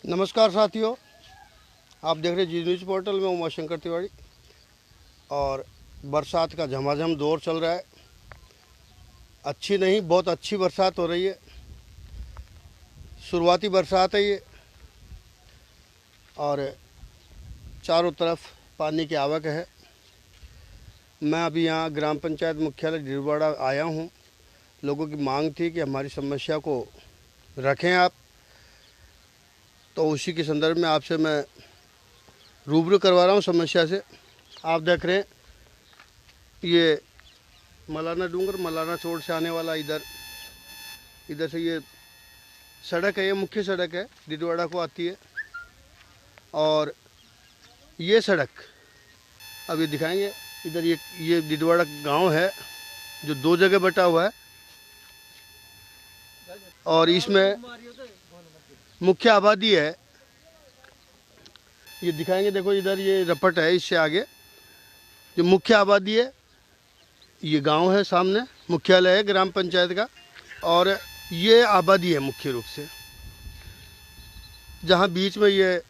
नमस्कार साथियों, आप देख रहे जी न्यूज़ पोर्टल में उमाशंकर तिवारी। और बरसात का झमाझम दौर चल रहा है। अच्छी नहीं, बहुत अच्छी बरसात हो रही है। शुरुआती बरसात है ये, और चारों तरफ पानी की आवक है। मैं अभी यहाँ ग्राम पंचायत मुख्यालय डिडवाड़ा आया हूँ। लोगों की मांग थी कि हमारी समस्या को रखें आप, तो उसी के संदर्भ में आपसे मैं रूबरू करवा रहा हूँ समस्या से। आप देख रहे हैं ये मलाना डूंगर, मलाना चोट से आने वाला इधर से ये सड़क है, ये मुख्य सड़क है, डिडवाड़ा को आती है। और ये सड़क अभी दिखाएंगे। इधर ये डिडवाड़ा गांव है जो दो जगह बटा हुआ है, और इसमें मुख्य आबादी है। ये दिखाएंगे, देखो इधर ये रपट है, इससे आगे जो मुख्य आबादी है ये गांव है, सामने मुख्यालय है ग्राम पंचायत का, और ये आबादी है मुख्य रूप से। जहाँ बीच में ये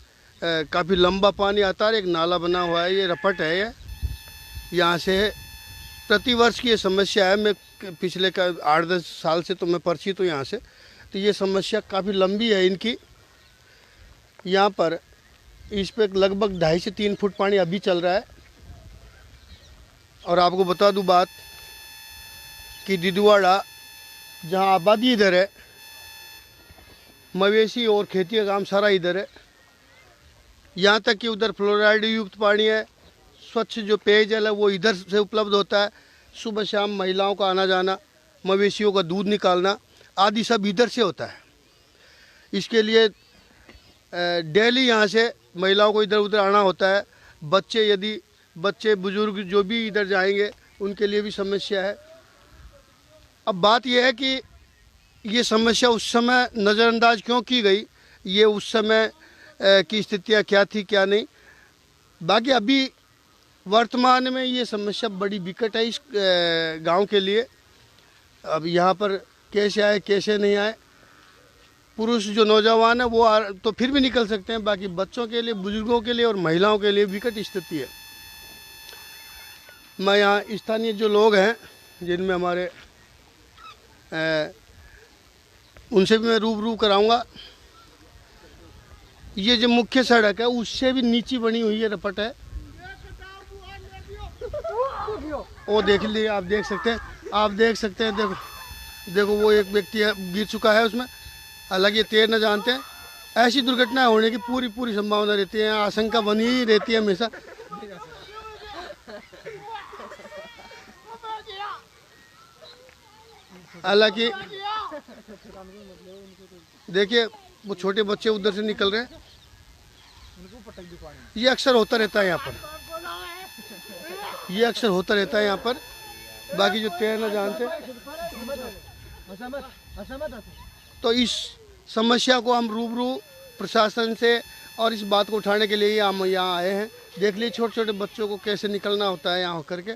काफ़ी लंबा पानी आता है, एक नाला बना हुआ है, ये रपट है। ये यहाँ से प्रतिवर्ष की ये समस्या है। मैं पिछले 8-10 साल से तो मैं परिचित हूँ यहाँ से। तो ये समस्या काफ़ी लंबी है इनकी। यहाँ पर इस पे लगभग 2.5 से 3 फुट पानी अभी चल रहा है। और आपको बता दूं बात कि डिडवाड़ा जहाँ आबादी इधर है, मवेशी और खेती का काम सारा इधर है। यहाँ तक कि उधर फ्लोराइड युक्त पानी है। स्वच्छ जो पेयजल है वो इधर से उपलब्ध होता है। सुबह शाम महिलाओं का आना जाना, मवेशियों का दूध निकालना आदि सब इधर से होता है। इसके लिए डेली यहाँ से महिलाओं को इधर उधर आना होता है। बच्चे बुजुर्ग जो भी इधर जाएंगे उनके लिए भी समस्या है। अब बात यह है कि ये समस्या उस समय नज़रअंदाज क्यों की गई, ये उस समय की स्थितियाँ क्या थी क्या नहीं। बाकी अभी वर्तमान में ये समस्या बड़ी विकट है इस गांव के लिए। अब यहाँ पर कैसे आए कैसे नहीं आए, पुरुष जो नौजवान है वो तो फिर भी निकल सकते हैं, बाकी बच्चों के लिए, बुजुर्गों के लिए और महिलाओं के लिए विकट स्थिति है। मैं यहाँ स्थानीय जो लोग हैं जिनमें हमारे उनसे भी मैं रूबरू कराऊंगा। ये जो मुख्य सड़क है उससे भी नीची बनी हुई है, रपट है। वो देख लीजिए, आप देख सकते हैं। देखो वो एक व्यक्ति है, गिर चुका है उसमें। हालांकि ये तैरना जानते हैं। ऐसी दुर्घटना होने की पूरी संभावना रहती है, आशंका बनी ही रहती है हमेशा। हालांकि देखिए वो छोटे बच्चे उधर से निकल रहे हैं। ये अक्सर होता रहता है यहाँ पर। बाकी जो तैरना जानते हैं, तो इस समस्या को हम रूबरू प्रशासन से और इस बात को उठाने के लिए हम यहाँ आए हैं। देख लीजिए छोटे छोटे बच्चों को कैसे निकलना होता है यहाँ होकर के।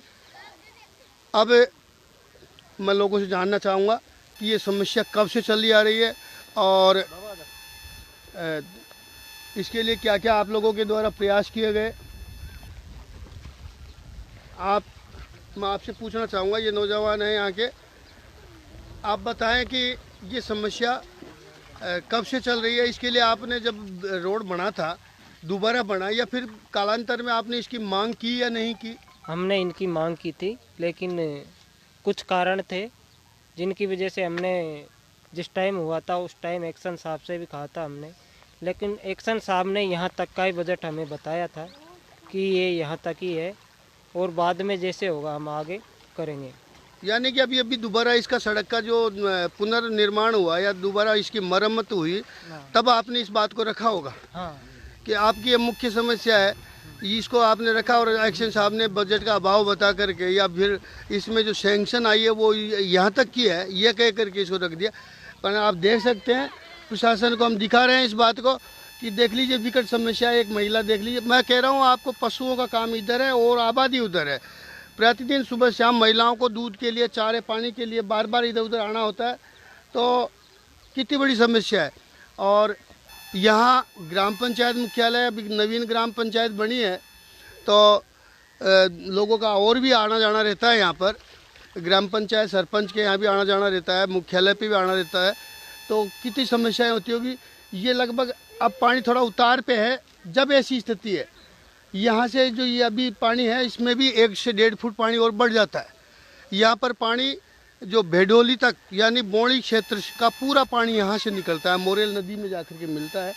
अब मैं लोगों से जानना चाहूँगा कि ये समस्या कब से चली आ रही है और इसके लिए क्या क्या आप लोगों के द्वारा प्रयास किए गए। मैं आपसे पूछना चाहूँगा, ये नौजवान हैं यहाँ के, आप बताएं कि ये समस्या कब से चल रही है। इसके लिए आपने जब रोड बना था दोबारा बना, या फिर कालांतर में आपने इसकी मांग की या नहीं की? हमने इनकी मांग की थी, लेकिन कुछ कारण थे जिनकी वजह से हमने जिस टाइम हुआ था उस टाइम एक्शन साहब से भी कहा था हमने, लेकिन एक्शन साहब ने यहाँ तक का ही बजट हमें बताया था कि ये यहाँ तक ही है और बाद में जैसे होगा हम आगे करेंगे। यानी कि अभी दोबारा इसका सड़क का जो पुनर्निर्माण हुआ या दोबारा इसकी मरम्मत हुई, तब आपने इस बात को रखा होगा। हाँ, कि आपकी ये मुख्य समस्या है, इसको आपने रखा और एक्शन साहब ने बजट का अभाव बता करके या फिर इसमें जो सैंक्शन आई है वो यहाँ तक की है ये कह करके इसको रख दिया। पर आप देख सकते हैं, प्रशासन को हम दिखा रहे हैं इस बात को कि देख लीजिए विकट समस्या है। एक महिला देख लीजिए, मैं कह रहा हूँ आपको, पशुओं का काम इधर है और आबादी उधर है। प्रतिदिन सुबह शाम महिलाओं को दूध के लिए, चारे पानी के लिए बार बार इधर उधर आना होता है। तो कितनी बड़ी समस्या है। और यहाँ ग्राम पंचायत मुख्यालय अभी नवीन ग्राम पंचायत बनी है, तो लोगों का और भी आना जाना रहता है यहाँ पर। ग्राम पंचायत सरपंच के यहाँ भी आना जाना रहता है, मुख्यालय पे भी आना रहता है। तो कितनी समस्याएं होती होगी। ये लगभग अब पानी थोड़ा उतार पे है, जब ऐसी स्थिति है यहाँ से जो ये अभी पानी है इसमें भी 1 से 1.5 फुट पानी और बढ़ जाता है। यहाँ पर पानी जो भेडोली तक यानी बोड़ी क्षेत्र का पूरा पानी यहाँ से निकलता है, मोरेल नदी में जाकर के मिलता है।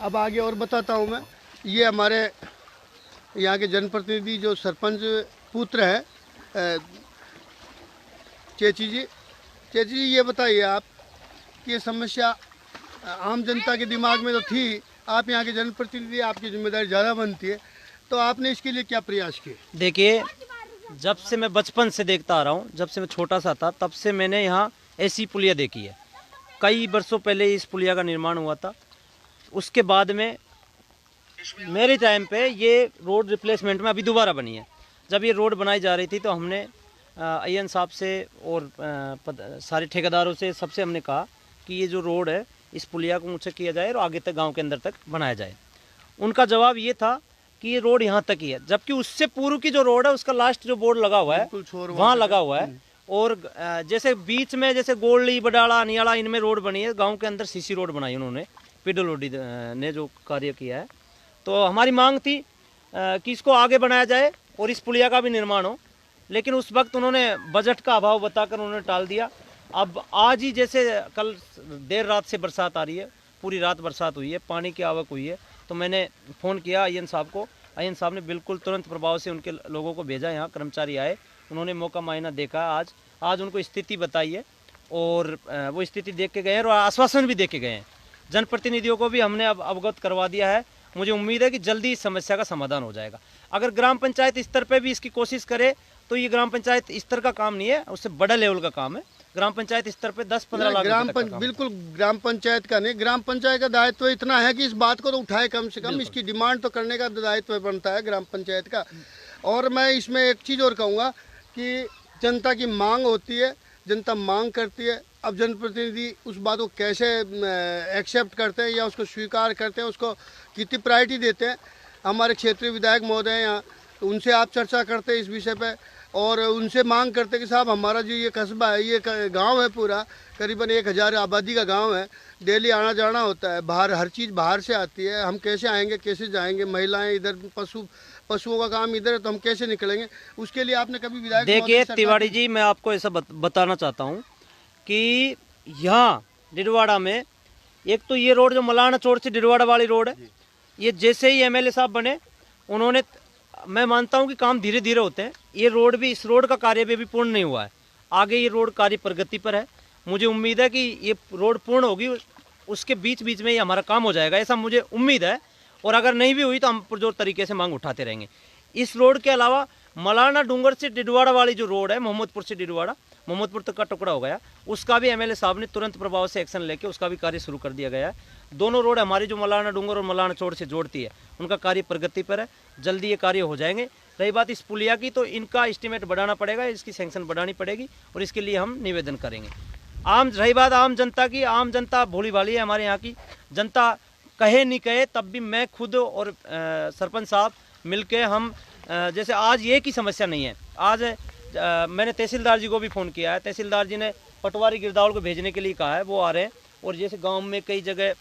अब आगे और बताता हूँ मैं। ये हमारे यहाँ के जनप्रतिनिधि जो सरपंच पुत्र हैं चेची जी ये बताइए आप कि ये समस्या आम जनता के दिमाग में तो थी, आप यहाँ के जनप्रतिनिधि, आपकी जिम्मेदारी ज़्यादा बनती है, तो आपने इसके लिए क्या प्रयास किए? देखिए, जब से मैं बचपन से देखता आ रहा हूँ, जब से मैं छोटा सा था तब से मैंने यहाँ ऐसी पुलिया देखी है। कई वर्षों पहले इस पुलिया का निर्माण हुआ था। उसके बाद में मेरे टाइम पे ये रोड रिप्लेसमेंट में अभी दोबारा बनी है। जब ये रोड बनाई जा रही थी तो हमने अय्यन साहब से और सारे ठेकेदारों से सबसे हमने कहा कि ये जो रोड है इस पुलिया को ऊँचा किया जाए और आगे तक गाँव के अंदर तक बनाया जाए। उनका जवाब ये था कि ये रोड यहाँ तक ही है, जबकि उससे पूर्व की जो रोड है उसका लास्ट जो बोर्ड लगा हुआ है वहाँ लगा हुआ है। और जैसे बीच में जैसे गोल्डी, बडाला, नियाला इनमें रोड बनी है, गांव के अंदर सीसी रोड बनाई उन्होंने, पीडब्ल्यूडी ने जो कार्य किया है। तो हमारी मांग थी कि इसको आगे बनाया जाए और इस पुलिया का भी निर्माण हो, लेकिन उस वक्त उन्होंने बजट का अभाव बताकर उन्होंने टाल दिया। अब आज ही जैसे कल देर रात से बरसात आ रही है, पूरी रात बरसात हुई है, पानी की आवक हुई है, तो मैंने फ़ोन किया अय्यन साहब को। अय्यन साहब ने बिल्कुल तुरंत प्रभाव से उनके लोगों को भेजा, यहाँ कर्मचारी आए, उन्होंने मौका मायना देखा, आज उनको स्थिति बताई है और वो स्थिति देख के गए हैं और आश्वासन भी दे के गए हैं। जनप्रतिनिधियों को भी हमने अब अवगत करवा दिया है। मुझे उम्मीद है कि जल्दी इस समस्या का समाधान हो जाएगा। अगर ग्राम पंचायत स्तर पर भी इसकी कोशिश करे तो ये ग्राम पंचायत स्तर का काम नहीं है, उससे बड़ा लेवल का काम है। ग्राम पंचायत स्तर पे 10-15 लाख बिल्कुल ग्राम पंचायत का नहीं, ग्राम पंचायत का दायित्व इतना है कि इस बात को तो उठाए, कम से कम इसकी डिमांड तो करने का दायित्व बनता है ग्राम पंचायत का। और मैं इसमें एक चीज़ और कहूँगा कि जनता की मांग होती है, जनता मांग करती है। अब जनप्रतिनिधि उस बात को कैसे एक्सेप्ट करते हैं या उसको स्वीकार करते हैं, उसको कितनी प्रायोरिटी देते हैं। हमारे क्षेत्रीय विधायक महोदय हैं यहाँ, तो उनसे आप चर्चा करते हैं इस विषय पर और उनसे मांग करते कि साहब हमारा जो ये कस्बा है, ये गांव है, पूरा करीबन 1000 आबादी का गांव है, डेली आना जाना होता है, बाहर हर चीज़ बाहर से आती है, हम कैसे आएंगे, कैसे जाएंगे, महिलाएं इधर, पशुओं का काम इधर है, तो हम कैसे निकलेंगे? उसके लिए आपने कभी विधायक? देखिए तिवारी जी, मैं आपको ऐसा बताना चाहता हूँ कि यहाँ डिडवाड़ा में एक तो ये रोड जो मलाना चौड़ से डिडवाड़ा वाली रोड है, ये जैसे ही एमएलए साहब बने उन्होंने, मैं मानता हूं कि काम धीरे धीरे होते हैं, ये रोड भी, इस रोड का कार्य भी पूर्ण नहीं हुआ है। आगे ये रोड कार्य प्रगति पर है। मुझे उम्मीद है कि ये रोड पूर्ण होगी, उसके बीच बीच में ये हमारा काम हो जाएगा, ऐसा मुझे उम्मीद है। और अगर नहीं भी हुई तो हम पुरजोर तरीके से मांग उठाते रहेंगे। इस रोड के अलावा मलाना डूंगर से डिडवाड़ा वाली जो रोड है, मोहम्मदपुर से डिडवाड़ा, मोहम्मदपुर तक का टुकड़ा हो गया, उसका भी एमएलए साहब ने तुरंत प्रभाव से एक्शन लेके उसका भी कार्य शुरू कर दिया गया है। दोनों रोड हमारी जो मलाना डूंगर और मलाना चौड़ से जोड़ती है, उनका कार्य प्रगति पर है, जल्दी ये कार्य हो जाएंगे। रही बात इस पुलिया की, तो इनका एस्टीमेट बढ़ाना पड़ेगा, इसकी सैंक्शन बढ़ानी पड़ेगी और इसके लिए हम निवेदन करेंगे। रही बात आम जनता की, आम जनता भोली भाली है हमारे यहाँ की जनता, कहे नहीं कहे तब भी मैं खुद और सरपंच साहब मिलके हम, जैसे आज ये की समस्या नहीं है, आज मैंने तहसीलदार जी को भी फ़ोन किया है, तहसीलदार जी ने पटवारी गिरदावल को भेजने के लिए कहा है, वो आ रहे हैं। और जैसे गांव में कई जगह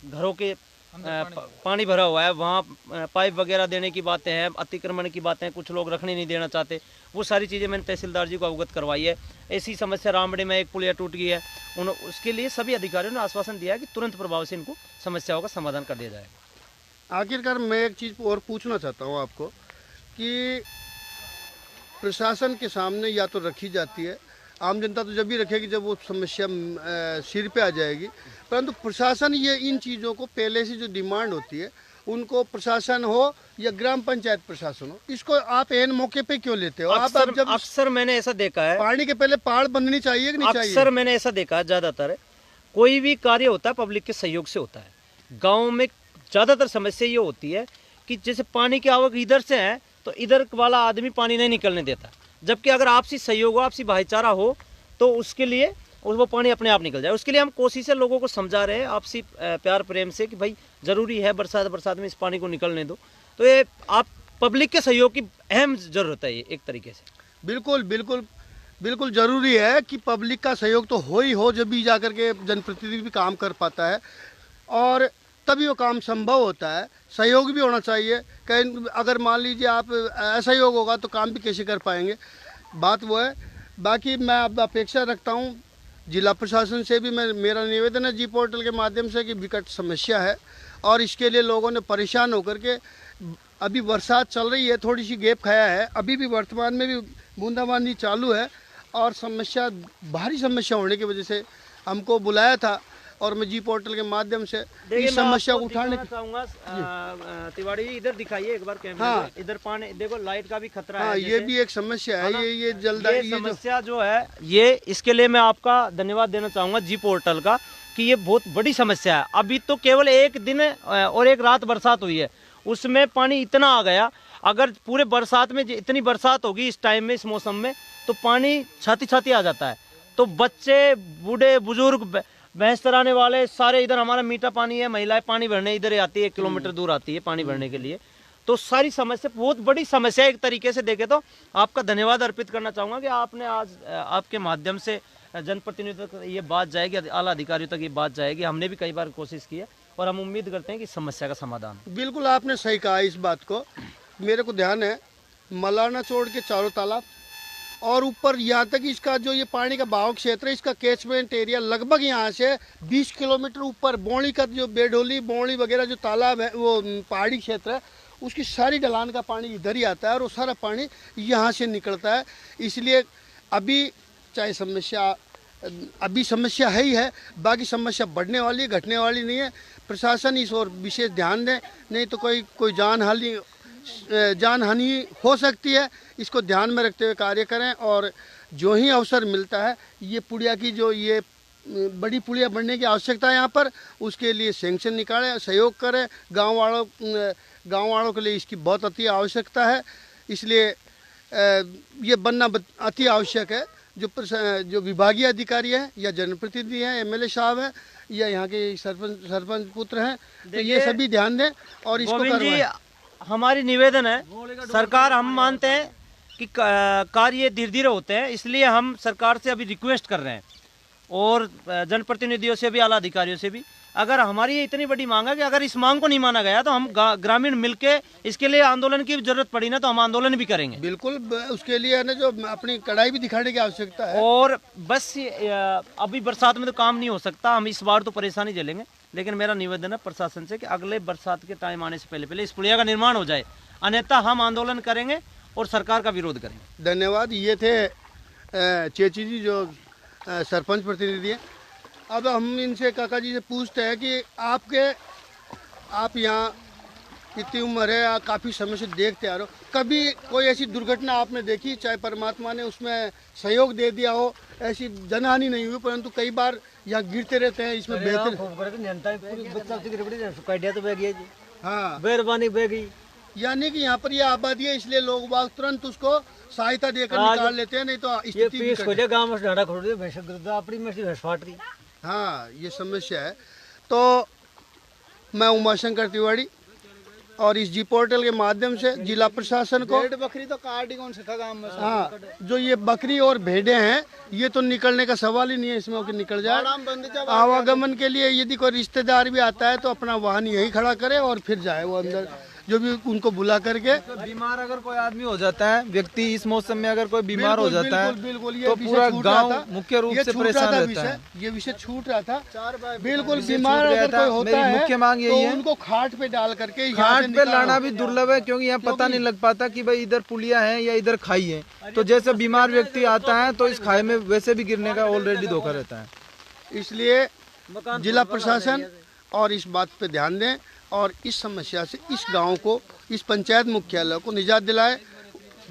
घरों के पानी भरा हुआ है, वहाँ पाइप वगैरह देने की बातें हैं, अतिक्रमण की बातें, कुछ लोग रखने नहीं देना चाहते, वो सारी चीज़ें मैंने तहसीलदार जी को अवगत करवाई है। ऐसी समस्या रामबड़े में एक पुलिया टूट गई है, उसके लिए सभी अधिकारियों ने आश्वासन दिया है कि तुरंत प्रभाव से इनको समस्याओं का समाधान कर दिया जाएगा। आखिरकार मैं एक चीज़ और पूछना चाहता हूँ आपको कि प्रशासन के सामने या तो रखी जाती है, आम जनता तो जब भी रखेगी जब वो समस्या सिर पे आ जाएगी, परंतु प्रशासन ये इन चीज़ों को पहले से जो डिमांड होती है, उनको प्रशासन हो या ग्राम पंचायत प्रशासन हो, इसको आप एन मौके पे क्यों लेते हो? आप जब अक्सर मैंने ऐसा देखा है, पानी के पहले पहाड़ बननी चाहिए कि नहीं चाहिए? अक्सर मैंने ऐसा देखा है, ज़्यादातर कोई भी कार्य होता है पब्लिक के सहयोग से होता है। गाँव में ज़्यादातर समस्या ये होती है कि जैसे पानी की आवक इधर से है तो इधर वाला आदमी पानी नहीं निकलने देता, जबकि अगर आपसी सहयोग हो, आपसी भाईचारा हो, तो उसके लिए और वो पानी अपने आप निकल जाए। उसके लिए हम कोशिश है लोगों को समझा रहे हैं आपसी प्यार प्रेम से कि भाई ज़रूरी है बरसात में इस पानी को निकलने दो। तो ये आप पब्लिक के सहयोग की अहम ज़रूरत है ये एक तरीके से। बिल्कुल बिल्कुल बिल्कुल ज़रूरी है कि पब्लिक का सहयोग तो हो ही हो, जब भी जाकर के जनप्रतिनिधि भी काम कर पाता है और तभी वो काम संभव होता है। सहयोग भी होना चाहिए। कहीं अगर मान लीजिए आप असहयोग होगा तो काम भी कैसे कर पाएंगे, बात वो है। बाकी मैं अब अपेक्षा रखता हूँ जिला प्रशासन से भी, मेरा निवेदन है जी पोर्टल के माध्यम से कि विकट समस्या है और इसके लिए लोगों ने परेशान होकर के, अभी बरसात चल रही है, थोड़ी सी गैप खाया है, अभी भी वर्तमान में भी बूंदाबांदी चालू है और समस्या, भारी समस्या होने की वजह से हमको बुलाया था और मैं जी पोर्टल के माध्यम से इस समस्या को उठाने चाहूंगा। तिवारी जी इधर दिखाइए एक बार कैमरा। हाँ। इधर पानी देखो, लाइट का भी खतरा हाँ, है। ये भी एक समस्या है। ये जल्दी समस्या जो है ये, इसके लिए मैं आपका धन्यवाद देना चाहूंगा जी पोर्टल का कि ये बहुत बड़ी समस्या है। अभी तो केवल एक दिन और एक रात बरसात हुई है, उसमें पानी इतना आ गया। अगर पूरे बरसात में इतनी बरसात होगी इस टाइम में, इस मौसम में, तो पानी छाती छाती आ जाता है। तो बच्चे, बूढ़े, बुजुर्ग, भैंस चराने वाले सारे, इधर हमारा मीठा पानी है, महिलाएं पानी भरने इधर आती है, 1 किलोमीटर दूर आती है पानी भरने के लिए। तो सारी समस्या, बहुत बड़ी समस्या है एक तरीके से देखे तो। आपका धन्यवाद अर्पित करना चाहूँगा कि आपने आज आपके माध्यम से जनप्रतिनिधियों तक ये बात जाएगी, आला अधिकारियों तक ये बात जाएगी। हमने भी कई बार कोशिश की है और हम उम्मीद करते हैं कि समस्या का समाधान। बिल्कुल आपने सही कहा इस बात को। मेरे को ध्यान है मलाना छोड़ के चारों तालाब और ऊपर यहाँ तक इसका जो ये पानी का बहाव क्षेत्र है, इसका कैचमेंट एरिया लगभग यहाँ से 20 किलोमीटर ऊपर बौड़ी का जो बेडोली, बौड़ी वगैरह जो तालाब है, वो पहाड़ी क्षेत्र है, उसकी सारी ढलान का पानी इधर ही आता है और वो सारा पानी यहाँ से निकलता है। इसलिए अभी चाहे समस्या, अभी समस्या है ही है, बाकी समस्या बढ़ने वाली है, घटने वाली नहीं है। प्रशासन इस ओर विशेष ध्यान दें, नहीं तो कोई जान हानि हो सकती है। इसको ध्यान में रखते हुए कार्य करें और जो ही अवसर मिलता है, ये पुलिया की जो ये बड़ी पुलिया बनने की आवश्यकता है यहाँ पर, उसके लिए सैंक्शन निकालें, सहयोग करें। गांव वालों के लिए इसकी बहुत अति आवश्यकता है। इसलिए ये बनना अति आवश्यक है। जो विभागीय अधिकारी हैं या जनप्रतिनिधि हैं, एमएलए साहब हैं या यहाँ के सरपंच पुत्र हैं, तो ये सभी ध्यान दें और इसको करवाएं। हमारी निवेदन है, सरकार, हम मानते हैं कि कार्य धीरे धीरे होते हैं, इसलिए हम सरकार से अभी रिक्वेस्ट कर रहे हैं और जनप्रतिनिधियों से भी, आला अधिकारियों से भी, अगर हमारी इतनी बड़ी मांग है कि अगर इस मांग को नहीं माना गया तो हम ग्रामीण मिलके इसके लिए आंदोलन की जरूरत पड़ी ना तो हम आंदोलन भी करेंगे। बिल्कुल, उसके लिए है ना जो अपनी कड़ाई भी दिखाने की आवश्यकता है। और बस अभी बरसात में तो काम नहीं हो सकता, हम इस बार तो परेशानी झेलेंगे, लेकिन मेरा निवेदन है प्रशासन से कि अगले बरसात के टाइम आने से पहले इस पुलिया का निर्माण हो जाए, अन्यथा हम आंदोलन करेंगे और सरकार का विरोध करेंगे। धन्यवाद। ये थे चेची जी जो सरपंच प्रतिनिधि हैं। अब हम इनसे, काका जी से पूछते हैं कि आप यहाँ इतनी उम्र है, काफ़ी समय से देखते आ रहे हो, कभी कोई ऐसी दुर्घटना आपने देखी, चाहे परमात्मा ने उसमें सहयोग दे दिया हो, ऐसी जनहानि नहीं हुई, परंतु कई बार यहाँ गिरते रहते हैं, इसमें बेहतर। हाँ, यानी कि यहाँ पर ये आबादी है, इसलिए लोग बाग तुरंत उसको सहायता देकर निकाल लेते हैं, नहीं तो स्थिति। हाँ, ये समस्या है। तो मैं उमाशंकर तिवारी और इस जी पोर्टल के माध्यम से जिला प्रशासन को, बकरी तो काट ही कौन सा था गाँव में। हाँ, जो ये बकरी और भेड़े हैं, ये तो निकलने का सवाल ही नहीं है इसमें कि निकल जाए। आवागमन के लिए यदि कोई रिश्तेदार भी आता है तो अपना वाहन यहीं खड़ा करे और फिर जाए वो अंदर, जो भी उनको बुला करके। बीमार अगर कोई आदमी हो जाता है, व्यक्ति इस मौसम में अगर कोई बीमार हो जाता है, बिल्कुल, तो पूरा गांव मुख्य रूप से परेशान रहता है। ये विषय छूट रहा था। बिल्कुल, बीमार अगर कोई होता है, मुख्य मांग यही है, उनको खाट पे डाल करके, खाट पे लाना भी दुर्लभ है, क्योंकि यहाँ पता नहीं लग पाता कि भाई इधर पुलिया है या इधर खाई है। तो जैसे बीमार व्यक्ति आता है तो इस खाई में वैसे भी गिरने का ऑलरेडी धोखा रहता है। इसलिए जिला प्रशासन और इस बात पे ध्यान दें और इस समस्या से इस गांव को, इस पंचायत मुख्यालय को निजात दिलाए।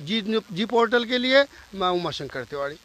जी पोर्टल के लिए मैं उमाशंकर तिवारी।